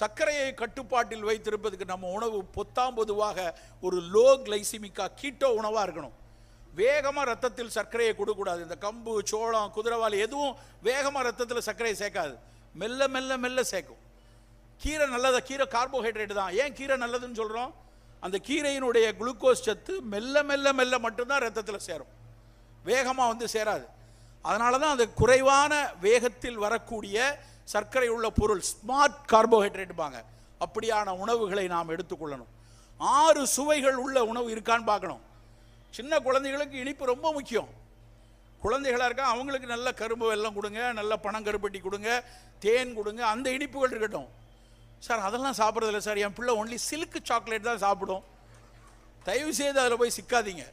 சர்க்கரையை கட்டுப்பாட்டில் வைத்திருப்பதுக்கு நம்ம உணவு பொதுவாக ஒரு லோ கிளைசிமிக்கா கீட்டோ உணவாக இருக்கணும். வேகமாக ரத்தத்தில் சர்க்கரையை கொடுக்கக்கூடாது. இந்த கம்பு, சோளம், குதிரைவாலி எதுவும் வேகமாக ரத்தத்தில் சர்க்கரையை சேர்க்காது. மெல்ல மெல்ல மெல்ல சேர்க்கும். கீரை நல்லதா? கீரை கார்போஹைட்ரேட் தான். ஏன் கீரை நல்லதுன்னு சொல்கிறோம்? அந்த கீரையினுடைய குளுக்கோஸ் சத்து மெல்ல மெல்ல மெல்ல மட்டும்தான் ரத்தத்தில் சேரும், வேகமாக சேராது. அதனால தான் அது குறைவான வேகத்தில் வரக்கூடிய சர்க்கரை உள்ள பொருள் ஸ்மார்ட் கார்போஹைட்ரேட்டுப்பாங்க. அப்படியான உணவுகளை நாம் எடுத்துக்கொள்ளணும். 6 சுவைகள் உள்ள உணவு இருக்கான்னு பார்க்கணும். சின்ன குழந்தைகளுக்கு இனிப்பு ரொம்ப முக்கியம். குழந்தைகளாக இருக்கா அவங்களுக்கு நல்ல கரும்பு வெல்லம் கொடுங்க, நல்ல பனங்கருப்பட்டி கொடுங்க, தேன் கொடுங்க, அந்த இனிப்புகள் இருக்கட்டும். சார் அதெல்லாம் சாப்பிட்றதில்ல சார், என் பிள்ளை ஒன்லி சில்க் சாக்லேட் தான் சாப்பிடும். தயவு செய்து அதில் போய் சிக்காதீங்க.